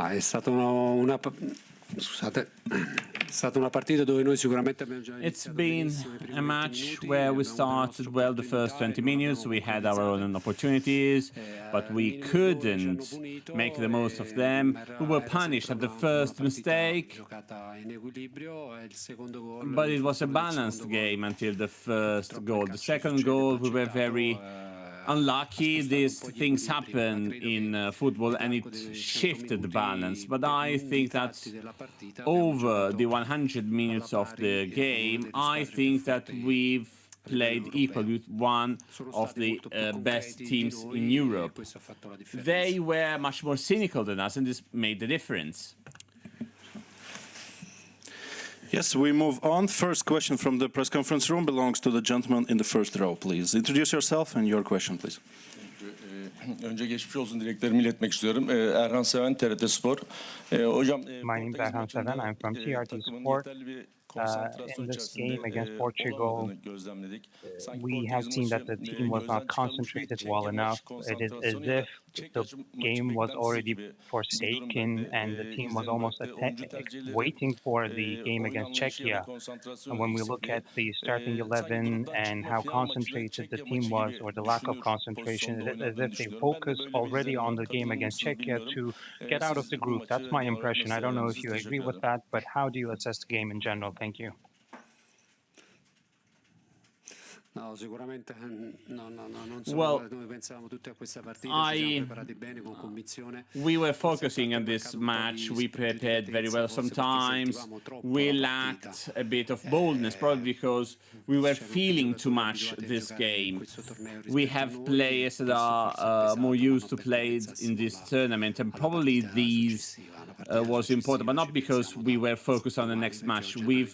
È stata è stata una partita dove noi sicuramente abbiamo già It's iniziato been benissimo i primi a 20 match minuti, where we abbiamo avuto il started nostro well punto the di first 20 non minutes. abbiamo We had our own concretizzato. opportunities, but Al we minimo errore ci hanno couldn't make the punito, most of them. We were era punished sempre at the una first partita mistake, giocata in equilibrio e il secondo gol, but gli it ultimi was a secondi del secondo balanced gol, game until the first purtroppo nel goal. The calcio second succede, goal, abbiamo we were accettato, very ha unlucky. spostato un These po' gli things equilibri, ma happen credo in che football and nell'arco it dei 100 shifted the balance. minuti But I lunghi think that tratti della partita abbiamo over giocato the 100 alla minutes of pari the con una game, delle I squadre più think that forti we've a livello played equally europeo. with one Sono of stati the molto più best concreti di teams in noi e Europe. questo ha fatto la differenza. They were much more cynical than us, and this made the difference. Yes, we move on. First question from the press conference room belongs to the gentleman in the first row, please. Introduce yourself and your question, please. Önce geçmiş olsun dileklerimi iletmek istiyorum. Erhan Seven, TRT Spor. Hocam, My name is Arda Guler. I'm from TRT Sport. In this game against Portugal, we have seen that the team was not concentrated well enough. It is as if the game was already forsaken and the team was almost waiting for the game against Czechia. And when we look at the starting 11 and how concentrated the team was, or the lack of concentration, it is as if they focused already on the game against Czechia to get out of the group. That's my impression. I don't know if you agree with that, but how do you assess the game in general? Thank you. No, sicuramente non Well, noi pensavamo tutti a questa partita, ci siamo preparati bene con convinzione. We were focusing on this match. We prepared very well. Sometimes we lacked a bit of boldness, probably because we were feeling too much this game. We have players that are more used to play in this tournament, and probably these was important, but not because we were focused on the next match. We'll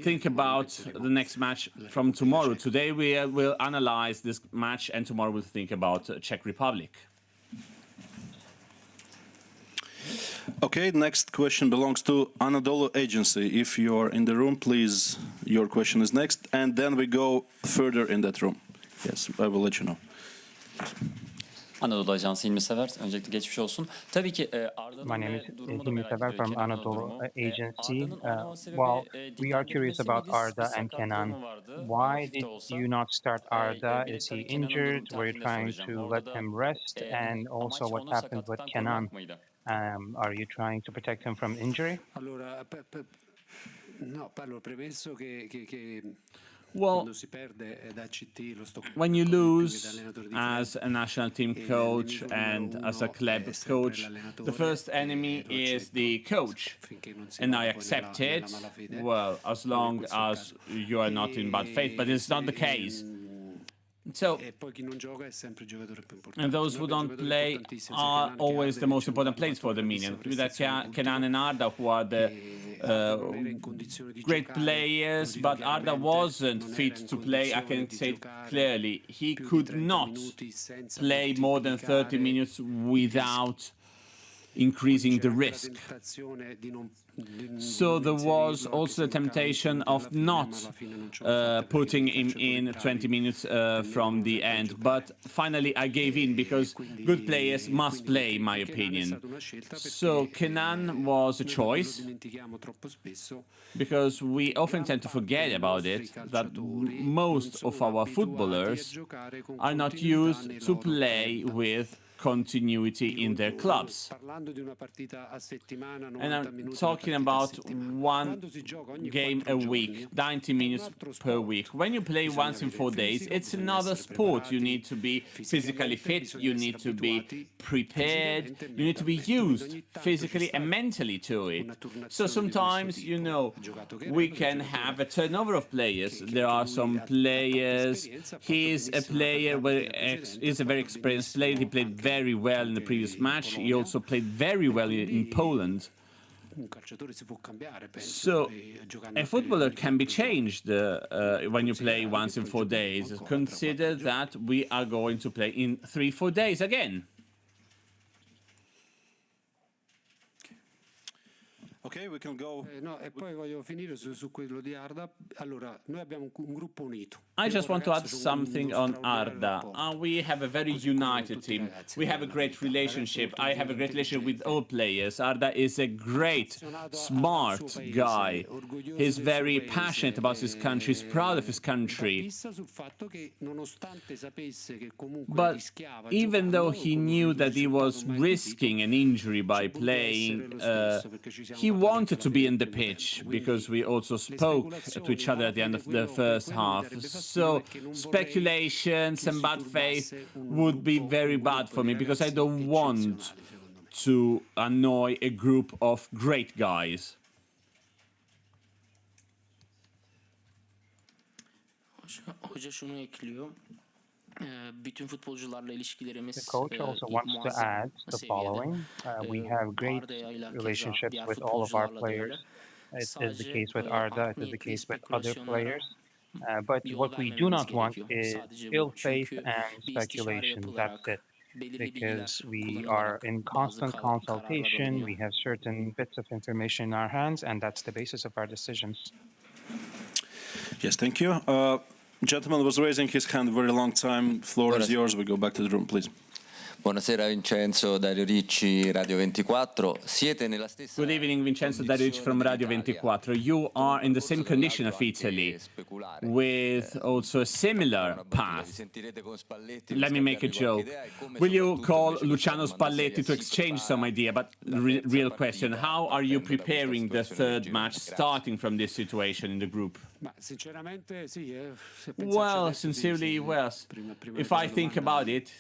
think about the next match from tomorrow. Today we will analyze this match, and tomorrow we'll think about Czech Republic. Okay, next question belongs to Anadolu Agency. If you are in the room, please, your question is next, and then we go further in that room. Yes, I will let you know. Anadolu Ajansı İlmi Sever. Öncelikle geçmiş olsun. Tabii ki My name is Hilmi Sever from Anadolu Agency. We are curious about Arda and Kenan. Why did you not start Arda? Is he injured? Were you trying to let him rest? And also what happened with Kenan? Are you trying to protect him from injury? Allora, no, parlo premesso che Well, when you lose as a national team coach and as a club coach, the first enemy is the coach. And I accept it, well, as long as you are not in bad faith, but it's not the case. So, and those who don't play are always the most important players for the Minion. With that, Kenan and Arda, who are the great players, but Arda wasn't fit to play. I can say it clearly. He could not play more than 30 minutes without increasing the risk. So there was also the temptation of not putting him in 20 minutes from the end. But finally I gave in because good players must play, in my opinion. So Kenan was a choice because we often tend to forget about it, that most of our footballers are not used to play with continuity in their clubs. And I'm talking about one game a week, 90 minutes per week. When you play once in 4 days, it's another sport. You need to be physically fit, you need to be prepared, you need to be used physically and mentally to it. So sometimes, you know, we can have a turnover of players. There are some players, he's a player, he's a very experienced player, he played very well in the previous match. He also played very well in Poland. So a footballer can be changed when you play once in 4 days. Consider that we are going to play in 3-4 days again. Okay, we can go. No, e poi voglio finire su quello di Arda. Allora, noi abbiamo un gruppo unito. I just want to add something on Arda. We have a very united team. We have a great relationship. I have a great relationship with all players. Arda is a great, smart guy. He's very passionate about his country. He's proud of his country. But even though he knew that he was risking an injury by playing, he wanted to be in the pitch because we also spoke to each other at the end of the first half. So speculations and bad faith would be very bad for me because I don't want to annoy a group of great guys. Hoca şunu ekliyor. Bütün futbolcularla ilişkilerimiz The coach also wants to add the following. We have great relationships with all of our players. It is the case with Arda, it is the case with other players. But what we do not want is ill faith and speculation. That's it. Because we are in constant consultation, we have certain bits of information in our hands, and that's the basis of our decisions. Yes, thank you. Gentleman was raising his hand very long time. Floor is yours. We go back to the room, please. Buonasera Vincenzo, Dario Ricci, Radio 24. Siete nella stessa Good evening, Vincenzo Daric from Radio 24. You are in the same condition of Italy, with also a similar path. Let me make a joke. Will you call Luciano Spalletti to exchange some idea? But real question, how are you preparing the third match starting from this situation in the group? Well, sincerely, well, if I think about it,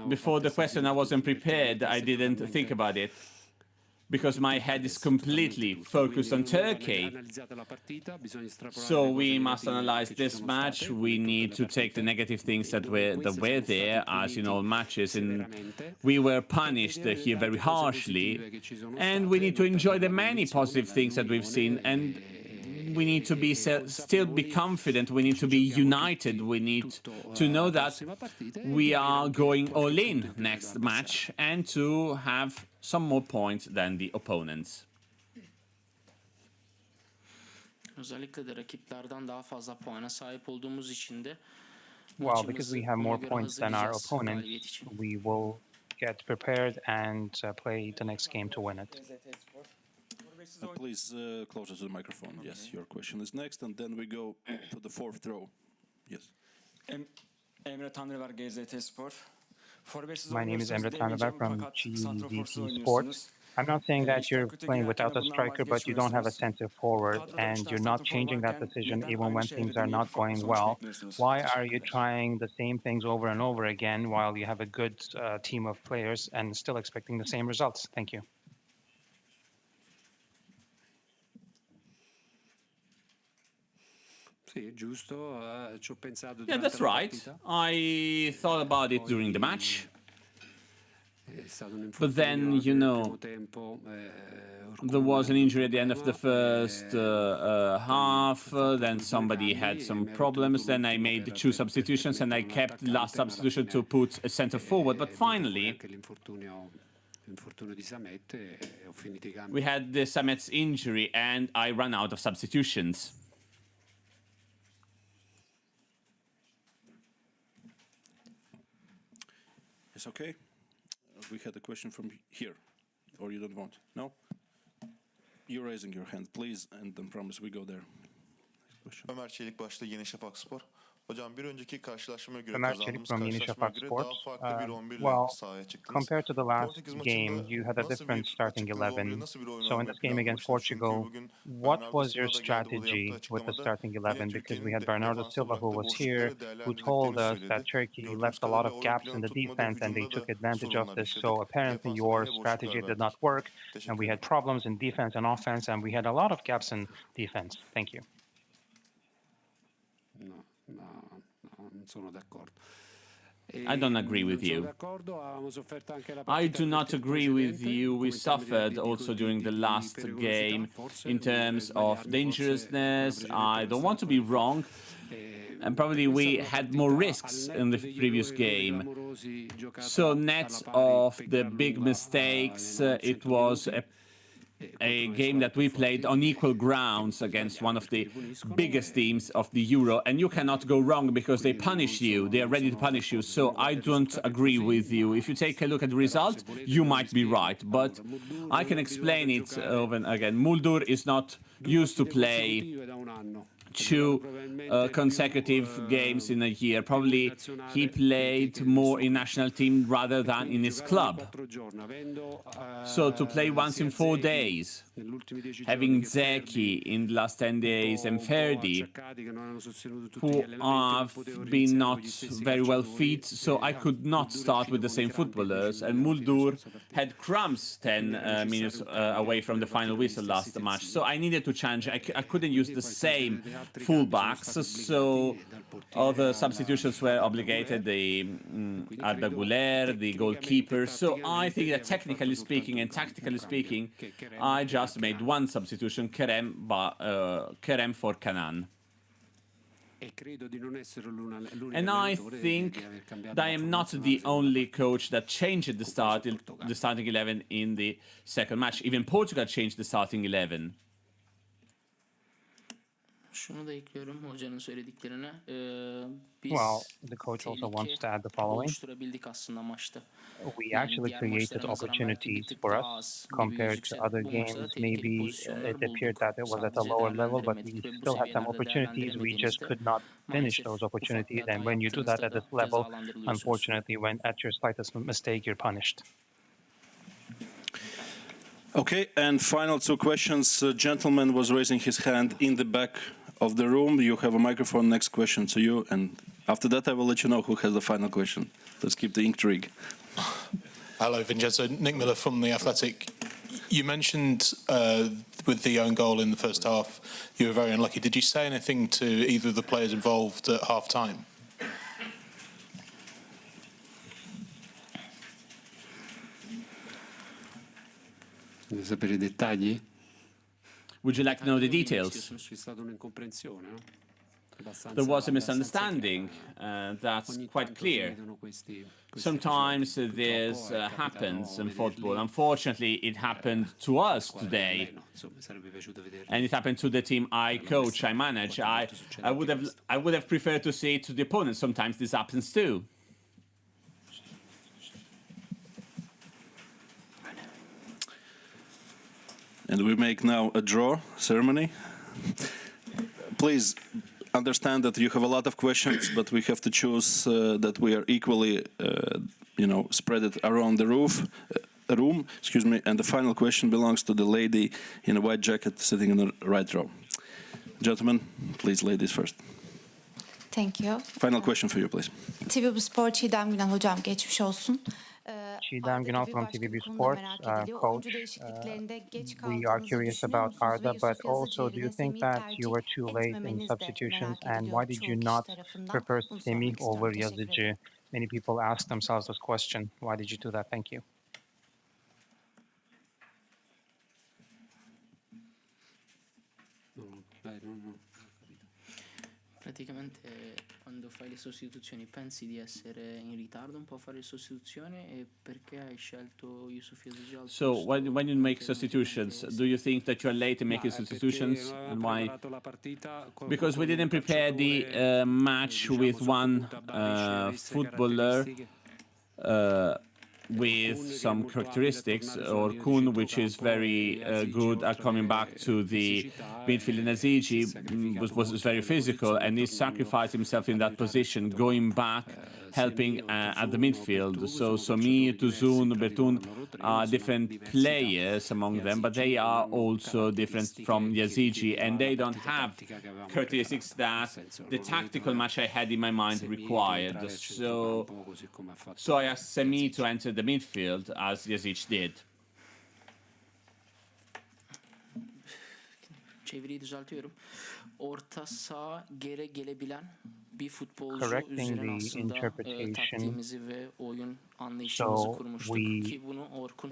before the question I wasn't prepared, I didn't think about it, because my head is completely focused on Turkey. So we must analyze this match. We need to take the negative things that were there, as in all matches, and we were punished here very harshly, and we need to enjoy the many positive things that we've seen, and we need to be still be confident. We need to be united. We need to know that we are going all in next match and to have some more points than the opponents. Özellikle de rakiplerden daha fazla puana sahip olduğumuz için de Well, because we have more points than our opponents, we will get prepared and play the next game to win it. Please closer to the microphone. Yes, your question is next, and then we go to the fourth row. Yes. Emre Tanrıver, GZT Spor. My name is Emre Tanrıver from GZT Sports. I'm not saying that you're playing without a striker, but you don't have a center forward, and you're not changing that decision even when things are not going well. Why are you trying the same things over and over again while you have a good team of players and still expecting the same results? Thank you. Yeah, that's right. I thought about it during the match. But then, you know, there was an injury at the end of the first half, then somebody had some problems, then I made 2 substitutions and I kept the last substitution to put a center forward. But finally, we had the Samet's injury and I ran out of substitutions. It's okay. We had a question from here, or you don't want? No? You're raising your hand, please, and then promise we go there. Ömer Çelik başta Yeni Şafak Spor. Hocam bir önceki karşılaşmaya göre Ömer Çelik from Yeni Şafak Sports. Compared to the last game, you had a different starting 11. So in this game against Portugal, what was your strategy with the starting 11? Because we had Bernardo Silva, who was here, who told us that Turkey left a lot of gaps in the defense and they took advantage of this. So apparently your strategy did not work, and we had problems in defense and offense, and we had a lot of gaps in defense. Thank you. I don't agree with you. I do not agree with you. We suffered also during the last game in terms of dangerousness. I don't want to be wrong. And probably we had more risks in the previous game. So net of the big mistakes, it was a a game that we played on equal grounds against one of the biggest teams of the Euro, and you cannot go wrong because they punish you. They are ready to punish you. So I don't agree with you. If you take a look at the result, you might be right, but I can explain it over and again. Muldur is not used to play two consecutive games in a year. Probably he played more in national team rather than in his club. So to play once in 4 days, having Zeki in the last 10 days and Ferdi, who have been not very well fit, so I could not start with the same footballers. And Muldur had crumbs 10 minutes away from the final whistle last match. So I needed to change. I couldn't use the same fullbacks, so other substitutions were obligated, the Arda Guler, the goalkeeper. So I think that technically speaking and tactically speaking, I just made one substitution, Kerem for Kanan. And I think that I am not the only coach that changed the starting 11 in the second match. Even Portugal changed the starting 11. Şunu da ekliyorum hocanın söylediklerine. Well, the coach also wants to add the following. Oluşturabildik aslında maçta. We actually created opportunities for us compared to other games. Maybe it appeared that it was at a lower level, but we still had some opportunities. We just could not finish those opportunities. And when you do that at this level, unfortunately, when at your slightest mistake, you're punished. Okay, and final two questions. Gentleman was raising his hand in the back of the room. You have a microphone. Next question to you. And after that, I will let you know who has the final question. Let's keep the intrigue. Hello, Vincenzo. Nick Miller from The Athletic. You mentioned with the own goal in the first half, you were very unlucky. Did you say anything to either of the players involved at half-time? Sapere i dettagli? Would you like to know the details? There was a misunderstanding. That's quite clear. Sometimes this happens in football. Unfortunately, it happened to us today. And it happened to the team I coach, I manage. I would have preferred to see it to the opponent. Sometimes this happens too. And we make now a draw ceremony. Please understand that you have a lot of questions, but we have to choose that we are equally, spread it around the room. Excuse me. And the final question belongs to the lady in a white jacket sitting in the right row. Gentlemen, please, ladies first. Thank you. Final question for you, please. TV Spor Çiğdem Gülen hocam geçmiş olsun. Çiğdem Günal from TVB Sports, coach. We are curious about Arda, but also do you think that you were too late in substitutions, and why did you not prefer Semih over Yazıcı? Many people ask themselves this question. Why did you do that? Thank you. Praticamente quando fai le sostituzioni pensi di essere in ritardo un po' a fare le sostituzioni e perché hai scelto Yusuf Yazıcı al So when you make substitutions, do you think that you're late in making substitutions? And why? Because we didn't prepare the match with one footballer with some characteristics, or Kun, which is very good at coming back to the midfield. Yazıcı was very physical, and he sacrificed himself in that position, going back, helping at the midfield. So Somi, Tuzun, Bertun are different players among them, but they are also different from Yazıcı, and they don't have characteristics that the tactical match I had in my mind required. So I asked Semi to enter the midfield, as Yazıcı did. Çeviriyi düzeltiyorum. Orta saha geri gelebilen bir futbolcu Correcting üzerine the aslında interpretation. taktiğimizi ve oyun anlayışımızı So kurmuştuk we ki bunu Orkun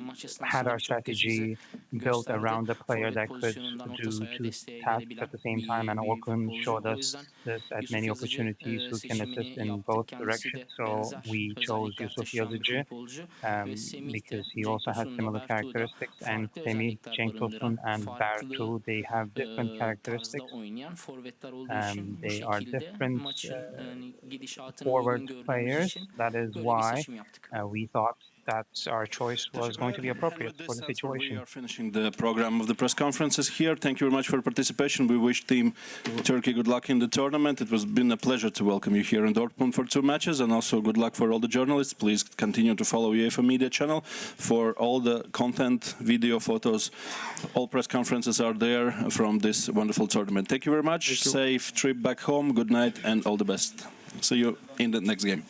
maç had esnasında our birçok kez bize strategy built gösterdi. around a player Forvet that could pozisyonundan orta do sahaya two desteğe tasks gelebilen at the same time, and bir Orkun futbolcu. showed O us yüzden this at Yusuf many Yazıcı opportunities who can assist seçimini in yaptık. both Kendisi directions. de So benzer we chose özellikler Yusuf taşıyan bir Yazıcı futbolcu ve Semih de because he Cenk also has Tosun'la similar Bertu'da characteristics, and farklı Semih, özellikler Cenk barındıran, Tosun, and farklı Bertu, they have different tarzda characteristics. oynayan forvetler olduğu için bu They are şekilde different maçın gidişatına forward uygun gördüğümüz players. için That is böyle bir why seçim yaptık. we thought that our choice was going to be And appropriate with for this the answer, we situation. are finishing the program of the press conferences here. Thank you very much for participation. We wish Team Turkey good luck in the tournament. It has been a pleasure to welcome you here in Dortmund for 2 matches, and also good luck for all the journalists. Please continue to follow UEFA Media channel for all the content, video, photos. All press conferences are there from this wonderful tournament. Thank you very much. Safe trip back home. Good night and all the best. See you in the next game.